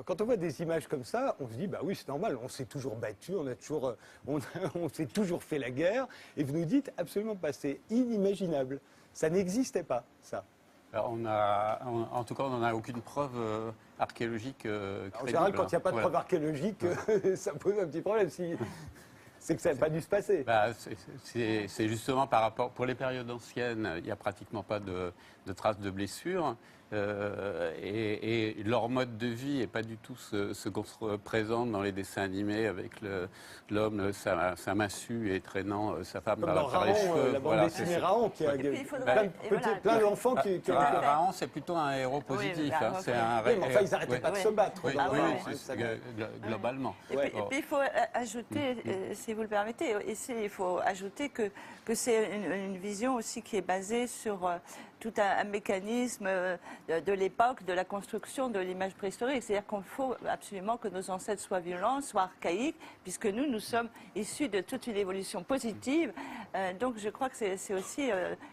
Quand on voit des images comme ça, on se dit, bah oui, c'est normal, on s'est toujours battu, on s'est toujours fait la guerre, et vous nous dites absolument pas, c'est inimaginable. Ça n'existait pas, ça. Alors en tout cas, on n'en a aucune preuve archéologique crédible. En général, quand il n'y a pas de preuve archéologique, ça pose un petit problème. C'est que ça n'a pas dû se passer. Bah, c'est justement par rapport, pour les périodes anciennes, il n'y a pratiquement pas de traces de blessures. Et leur mode de vie n'est pas du tout ce qu'on se représente dans les dessins animés avec l'homme, sa massue et traînant sa femme par les cheveux. La bande dessinée Raon, qui a plein d'enfants qui ont... Raon, c'est plutôt un héros positif. Mais enfin, ils n'arrêtaient pas de se battre. Globalement. Et puis il faut ajouter, si vous le permettez, il faut ajouter que c'est une vision aussi qui est basée sur tout un mécanisme de l'époque, de la construction de l'image préhistorique. C'est-à-dire qu'il faut absolument que nos ancêtres soient violents, soient archaïques, puisque nous sommes issus de toute une évolution positive. Donc je crois que c'est aussi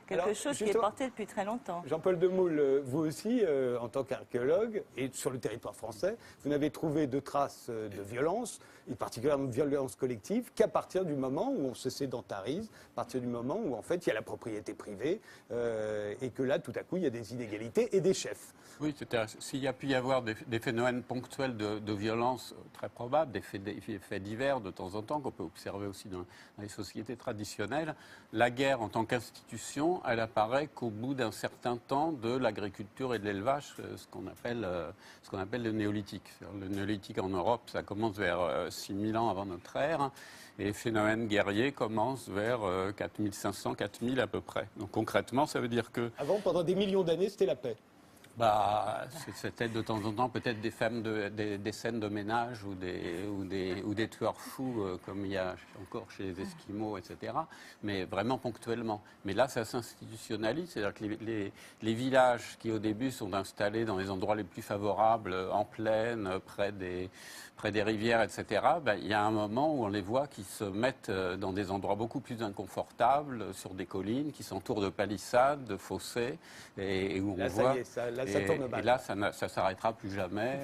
quelque chose qui est porté depuis très longtemps. Jean-Paul Demoule, vous aussi, en tant qu'archéologue, et sur le territoire français, vous n'avez trouvé de traces de violence, et particulièrement de violence collective, qu'à partir du moment où on se sédentarise, à partir du moment où en fait il y a la propriété privée, et que là tout à coup il y a des inégalités et des chefs. Oui, c'est-à-dire s'il y a pu y avoir des phénomènes ponctuels de violence très probables, des faits divers de temps en temps qu'on peut observer aussi dans les sociétés traditionnelles, la guerre en tant qu'institution, elle apparaît qu'au bout d'un certain temps de l'agriculture et de l'élevage, ce qu'on appelle le néolithique. Le néolithique en Europe, ça commence vers 6000 ans avant notre ère. Et les phénomènes guerriers commencent vers 4500, 4000 à peu près. Donc concrètement, ça veut dire que... Avant, pendant des millions d'années, c'était la paix. Bah, c'était de temps en temps peut-être des scènes de ménage ou des tueurs fous comme il y a encore chez les Esquimaux, etc. Mais vraiment ponctuellement. Mais là, ça s'institutionnalise, c'est-à-dire que les villages qui au début sont installés dans les endroits les plus favorables, en plaine, près des rivières, etc. Ben, il y a un moment où on les voit qui se mettent dans des endroits beaucoup plus inconfortables, sur des collines, qui s'entourent de palissades, de fossés, et où on voit... Et là, ça ne s'arrêtera plus jamais.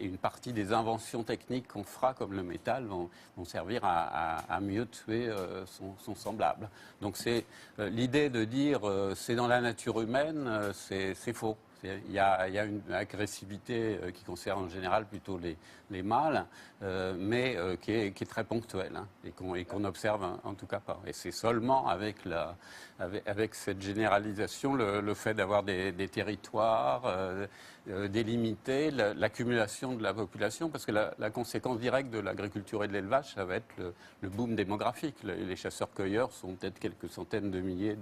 Et une partie des inventions techniques qu'on fera, comme le métal, vont servir à mieux tuer son semblable. Donc c'est l'idée de dire c'est dans la nature humaine, c'est faux. Il y a une agressivité qui concerne en général plutôt les mâles, mais qui est très ponctuelle, hein, et qu'on observe en tout cas pas. Et c'est seulement avec cette généralisation, le fait d'avoir des territoires délimités, l'accumulation de la population, parce que la conséquence directe de l'agriculture et de l'élevage, ça va être le boom démographique. Les chasseurs-cueilleurs sont peut-être quelques centaines de milliers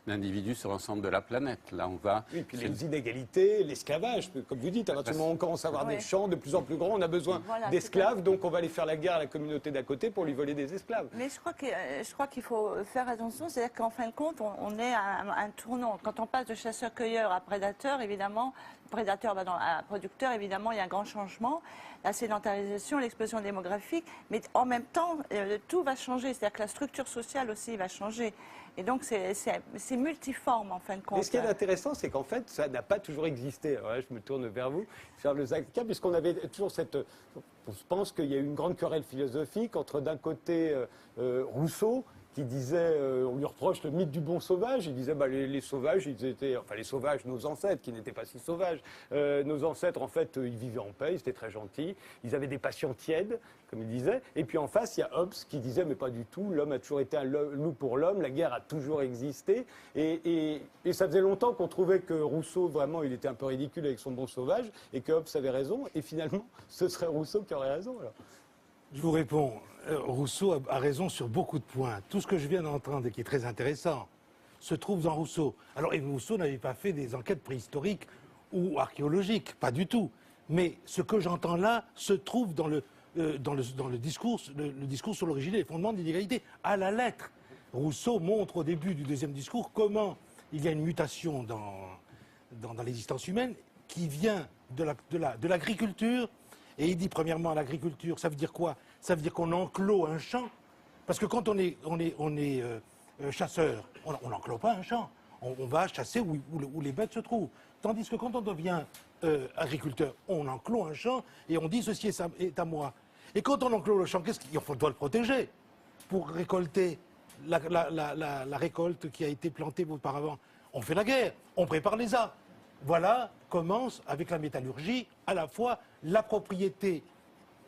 d'individus sur l'ensemble de la planète. Là, on va... Oui, et puis les inégalités, l'esclavage, comme vous dites, à partir du moment où on commence à avoir des champs de plus en plus grands, on a besoin d'esclaves, donc on va aller faire la guerre à la communauté d'à côté pour lui voler des esclaves. Mais je crois qu'il faut faire attention, c'est-à-dire qu'en fin de compte, on est à un tournant. Quand on passe de chasseur-cueilleur à prédateur, évidemment, à producteur, évidemment, il y a un grand changement, la sédentarisation, l'explosion démographique, mais en même temps, tout va changer, c'est-à-dire que la structure sociale aussi va changer. Et donc, c'est multiforme, en fin de compte. Mais ce qui est intéressant, c'est qu'en fait, ça n'a pas toujours existé. Alors là, je me tourne vers vous, Charles Zaka, puisqu'on avait toujours on pense qu'il y a eu une grande querelle philosophique entre, d'un côté, Rousseau, qui disait, on lui reproche le mythe du bon sauvage, il disait les sauvages, les sauvages, nos ancêtres, qui n'étaient pas si sauvages, nos ancêtres, en fait, ils vivaient en paix, ils étaient très gentils, ils avaient des passions tièdes, comme il disait, et puis en face, il y a Hobbes qui disait, mais pas du tout, l'homme a toujours été un loup pour l'homme, la guerre a toujours existé, et ça faisait longtemps qu'on trouvait que Rousseau, vraiment, il était un peu ridicule avec son bon sauvage, et que Hobbes avait raison, et finalement, ce serait Rousseau qui aurait raison, alors. Je vous réponds. Rousseau a raison sur beaucoup de points. Tout ce que je viens d'entendre et qui est très intéressant se trouve dans Rousseau. Alors, et Rousseau n'avait pas fait des enquêtes préhistoriques ou archéologiques, pas du tout. Mais ce que j'entends là se trouve dans le discours sur l'origine et les fondements de l'inégalité, à la lettre. Rousseau montre au début du deuxième discours comment il y a une mutation dans l'existence humaine qui vient de l'agriculture. Et il dit premièrement l'agriculture, ça veut dire quoi? Ça veut dire qu'on enclôt un champ. Parce que quand on est chasseur, on n'enclôt pas un champ. On va chasser où les bêtes se trouvent. Tandis que quand on devient agriculteurs, on enclôt un champ et on dit ceci est à moi. Et quand on enclôt le champ, on doit le protéger pour récolter la récolte qui a été plantée auparavant. On fait la guerre, on prépare les arbres. Voilà commence avec la métallurgie à la fois la propriété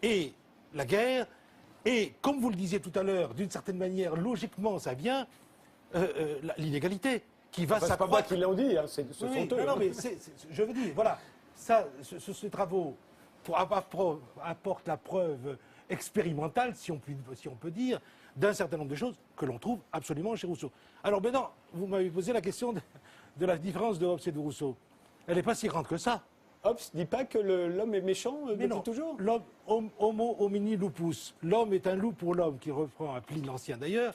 et la guerre. Et comme vous le disiez tout à l'heure, d'une certaine manière, logiquement, ça vient l'inégalité qui va C'est pas moi qui l'ont dit, hein, ce oui, sont oui, eux. non, mais je veux dire, voilà, ces travaux apportent la preuve expérimentale, si on peut dire, d'un certain nombre de choses que l'on trouve absolument chez Rousseau. Alors maintenant, vous m'avez posé la question de la différence de Hobbes et de Rousseau. Elle n'est pas si grande que ça. Hobbes ne dit pas que l'homme est méchant Mais depuis non, toujours. l'homme, homo homini lupus, l'homme est un loup pour l'homme, qui reprend à Pline l'Ancien d'ailleurs.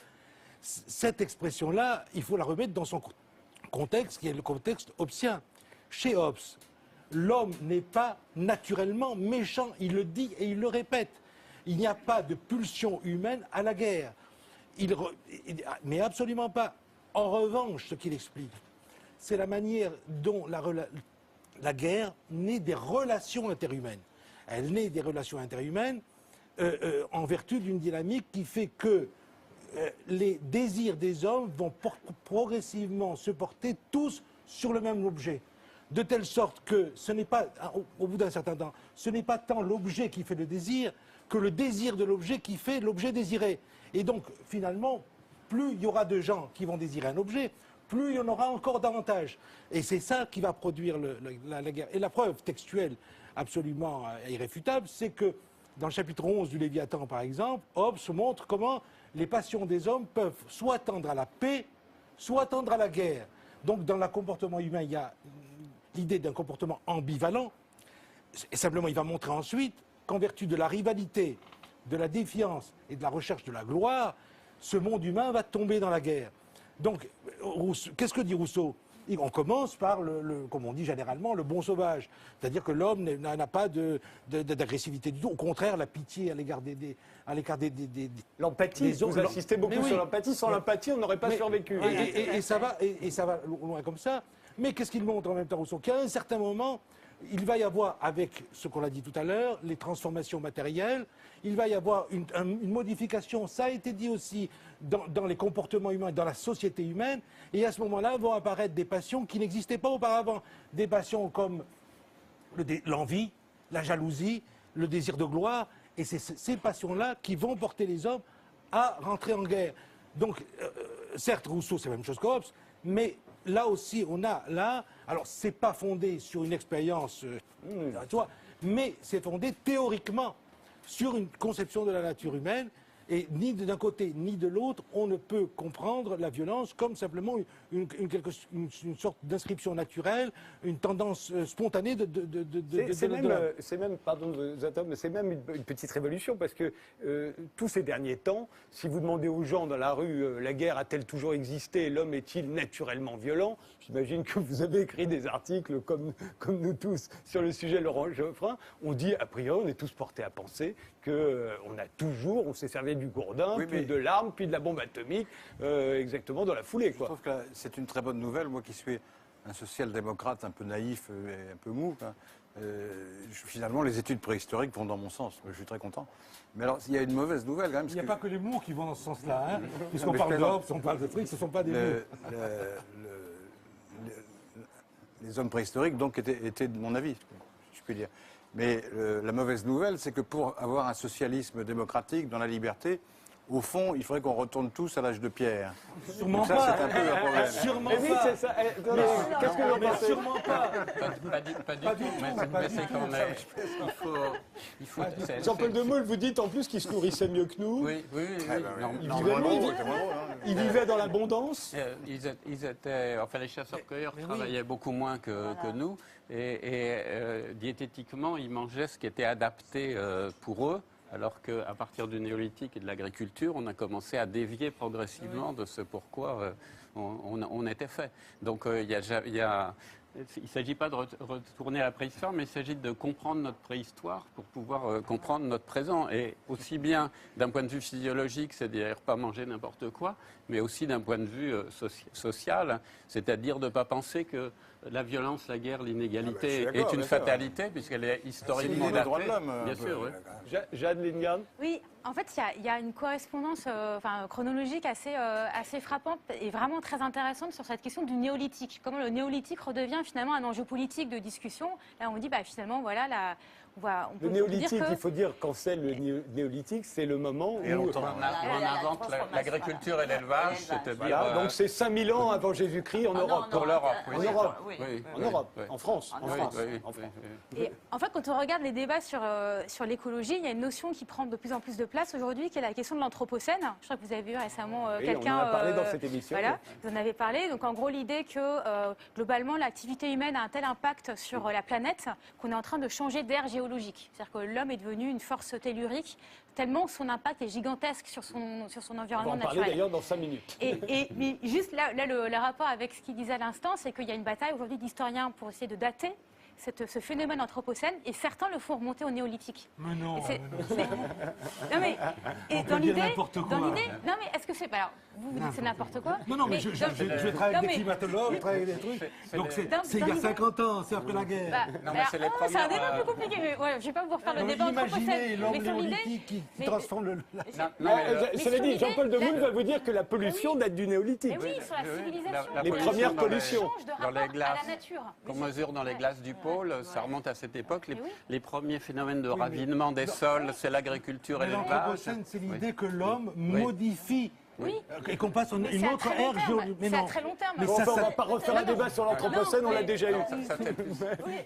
Cette expression-là, il faut la remettre dans son contexte, qui est le contexte hobbesien. Chez Hobbes, l'homme n'est pas naturellement méchant, il le dit et il le répète. Il n'y a pas de pulsion humaine à la guerre. Mais absolument pas. En revanche, ce qu'il explique, c'est la manière dont la guerre naît des relations interhumaines. Elle naît des relations interhumaines en vertu d'une dynamique qui fait que les désirs des hommes vont progressivement se porter tous sur le même objet. De telle sorte que ce n'est pas, au bout d'un certain temps, ce n'est pas tant l'objet qui fait le désir que le désir de l'objet qui fait l'objet désiré. Et donc, finalement, plus il y aura de gens qui vont désirer un objet, plus il y en aura encore davantage. Et c'est ça qui va produire la guerre. Et la preuve textuelle absolument irréfutable, c'est que dans le chapitre 11 du Léviathan, par exemple, Hobbes montre comment les passions des hommes peuvent soit tendre à la paix, soit tendre à la guerre. Donc dans le comportement humain, il y a l'idée d'un comportement ambivalent. Et simplement, il va montrer ensuite qu'en vertu de la rivalité, de la défiance et de la recherche de la gloire, ce monde humain va tomber dans la guerre. Donc, qu'est-ce que dit Rousseau? On commence par, comme on dit généralement, le bon sauvage. C'est-à-dire que l'homme n'a pas d'agressivité du tout. Au contraire, la pitié à l'égard des L'empathie, vous insistez beaucoup oui. sur l'empathie. Sans l'empathie, on n'aurait pas survécu. Et ça va loin comme ça. Mais qu'est-ce qu'il montre en même temps, Rousseau? Qu'à un certain moment, il va y avoir, avec ce qu'on a dit tout à l'heure, les transformations matérielles, il va y avoir une modification, ça a été dit aussi, dans les comportements humains, dans la société humaine, et à ce moment-là vont apparaître des passions qui n'existaient pas auparavant. Des passions comme l'envie, la jalousie, le désir de gloire, et c'est ces passions-là qui vont porter les hommes à rentrer en guerre. Donc, certes, Rousseau, c'est la même chose que Hobbes, mais là aussi, alors c'est pas fondé sur une expérience, mais c'est fondé théoriquement sur une conception de la nature humaine, et ni d'un côté ni de l'autre, on ne peut comprendre la violence comme simplement une sorte d'inscription naturelle, une tendance spontanée c'est même, pardon de vous interrompre, mais c'est même une petite révolution, parce que tous ces derniers temps, si vous demandez aux gens dans la rue, la guerre a-t-elle toujours existé, l'homme est-il naturellement violent, j'imagine que vous avez écrit des articles comme nous tous sur le sujet Laurent Geoffrin, on dit a priori, on est tous portés à penser on s'est servi du gourdin, oui, puis de l'arme, puis de la bombe atomique, exactement dans la foulée. Je trouve que c'est une très bonne nouvelle, moi qui suis un social-démocrate un peu naïf et un peu mou. Finalement, les études préhistoriques vont dans mon sens. Je suis très content. Mais alors, il y a une mauvaise nouvelle quand même. Il n'y a pas que les mous qui vont dans ce sens-là. Hein. Puisqu'on parle de Hobbes, on parle de trucs, ce ne sont pas des mous. Les hommes préhistoriques, donc, étaient de mon avis, je puis dire. Mais la mauvaise nouvelle, c'est que pour avoir un socialisme démocratique dans la liberté, au fond, il faudrait qu'on retourne tous à l'âge de pierre. Sûrement donc ça, pas. c'est un peu un problème. Sûrement oui, pas. c'est ça. Qu'est-ce que vous en pensez? Sûrement pas. Pas du tout. Mais c'est qu'on il faut Jean-Paul Demeule, vous dites en plus qu'il se nourrissait mieux que nous. Oui. Il vivait dans l'abondance. Les chasseurs-cueilleurs travaillaient beaucoup moins que nous. Et diététiquement, ils mangeaient ce qui était adapté pour eux. Alors qu'à partir du néolithique et de l'agriculture, on a commencé à dévier progressivement de ce pourquoi on était fait. Donc il ne s'agit pas de retourner à la préhistoire, mais il s'agit de comprendre notre préhistoire pour pouvoir comprendre notre présent. Et aussi bien d'un point de vue physiologique, c'est-à-dire pas manger n'importe quoi, mais aussi d'un point de vue social, c'est-à-dire de ne pas penser que La violence, la guerre, Ah l'inégalité bah, je suis est d'accord, une bien sûr. fatalité puisqu'elle est C'est historiquement l'idée des datée. droits de l'homme. Bien sûr, oui. Jeanne Lingard. Oui, en fait, il y a une correspondance chronologique assez frappante et vraiment très intéressante sur cette question du néolithique. Comment le néolithique redevient finalement un enjeu politique de discussion. Là, on dit, finalement, voilà, on peut Le néolithique, dire que... il faut dire quand c'est le néolithique, c'est le moment Et où... longtemps. On invente l'agriculture et l'élevage, c'est-à-dire... Voilà, donc c'est 5000 ans avant Jésus-Christ en Europe. Pour l'Europe, En oui. Europe, Oui, en oui, Europe, oui. en France, en Oui, France. oui, En France. oui. Et en fait, quand on regarde les débats sur l'écologie, il y a une notion qui prend de plus en plus de place aujourd'hui, qui est la question de l'anthropocène. Je crois que vous avez vu récemment Oui, quelqu'un... on en a parlé dans cette émission. Voilà, vous en avez parlé. Donc en gros, l'idée que globalement, l'activité humaine a un tel impact sur la planète qu'on est en train de changer d'ère géologique. C'est-à-dire que l'homme est devenu une force tellurique, tellement son impact est gigantesque sur son On va environnement en parler naturel. d'ailleurs dans 5 minutes. Mais juste là, le rapport avec ce qu'il disait à l'instant, c'est qu'il y a une bataille aujourd'hui d'historiens pour essayer de dater ce phénomène anthropocène, et certains le font remonter au néolithique. Mais non, Et c'est- mais non. Non mais, et On peut dans dire l'idée, n'importe quoi. non mais est-ce que c'est, alors vous dites que c'est n'importe quoi. Non, mais je travaille non, avec des mais- climatologues, je travaille avec des trucs. c'est Donc les- c'est il y a 50 ans, c'est après la guerre. Non, mais c'est les c'est un premières, débat plus compliqué, mais voilà, je vais pas vous refaire le Non, mais débat imaginez anthropocène. l'homme Mais sur l'idée, néolithique qui mais- transforme le... Non, Ah, mais cela sur dit, l'idée, Jean-Paul Demoule la- va vous dire que la pollution date du néolithique. mais oui, sur la civilisation, la Les pollution premières dans les- pollutions. change de dans rapport les à glaces la nature. qu'on mesure dans les glaces du pôle, ça remonte à cette époque. Mais oui. Les premiers phénomènes de mais- ravinement des Non. sols, c'est l'agriculture et Mais l'élevage. l'anthropocène, c'est l'idée que l'homme modifie Oui. et qu'on passe Mais une c'est à autre très long ère terme. géologique. Mais C'est à non. très long terme. Mais Bon, ça, enfin, on ça- va pas refaire un débat sur l'anthropocène, Non, on l'a mais- déjà eu. Ça fait plus.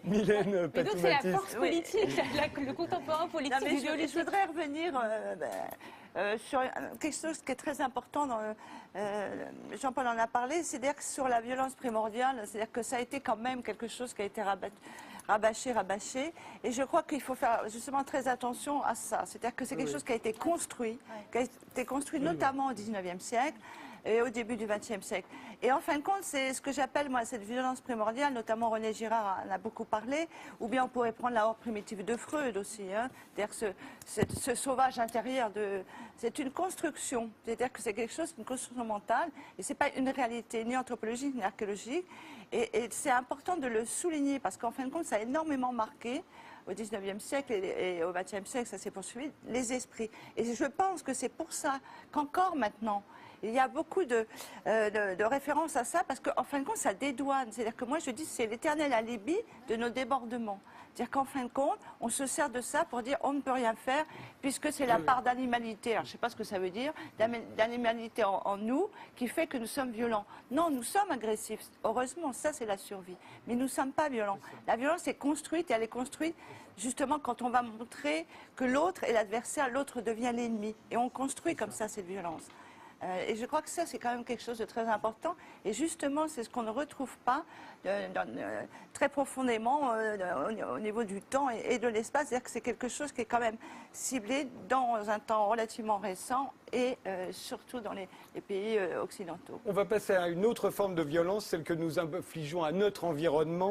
Mylène Mais donc c'est la Patoumatis. force politique, le contemporain Non, politique mais du je néolithique. voudrais revenir sur quelque chose qui est très important. Jean-Paul en a parlé, c'est-à-dire que sur la violence primordiale, c'est-à-dire que ça a été quand même quelque chose qui a été rabâché. Et je crois qu'il faut faire justement très attention à ça. C'est-à-dire que c'est quelque chose qui a été construit, notamment au XIXe siècle et au début du XXe siècle. Et en fin de compte, c'est ce que j'appelle, moi, cette violence primordiale, notamment René Girard en a beaucoup parlé, ou bien on pourrait prendre la horde primitive de Freud aussi. C'est-à-dire que ce sauvage intérieur, c'est une construction. C'est-à-dire que c'est quelque chose, une construction mentale, et ce n'est pas une réalité ni anthropologique ni archéologique. Et c'est important de le souligner, parce qu'en fin de compte, ça a énormément marqué au XIXe siècle et au XXe siècle, ça s'est poursuivi, les esprits. Et je pense que c'est pour ça qu'encore maintenant, il y a beaucoup de références à ça, parce qu'en fin de compte, ça dédouane. C'est-à-dire que moi, je dis c'est l'éternel alibi de nos débordements. C'est-à-dire qu'en fin de compte, on se sert de ça pour dire on ne peut rien faire, puisque c'est la part d'animalité, alors je ne sais pas ce que ça veut dire, d'animalité en nous, qui fait que nous sommes violents. Non, nous sommes agressifs. Heureusement, ça c'est la survie. Mais nous ne sommes pas violents. La violence est construite, et elle est construite justement quand on va montrer que l'autre est l'adversaire, l'autre devient l'ennemi. Et on construit comme ça cette violence. Et je crois que ça, c'est quand même quelque chose de très important. Et justement, c'est ce qu'on ne retrouve pas très profondément au niveau du temps et de l'espace. C'est-à-dire que c'est quelque chose qui est quand même ciblé dans un temps relativement récent et surtout dans les pays occidentaux. On va passer à une autre forme de violence, celle que nous infligeons à notre environnement.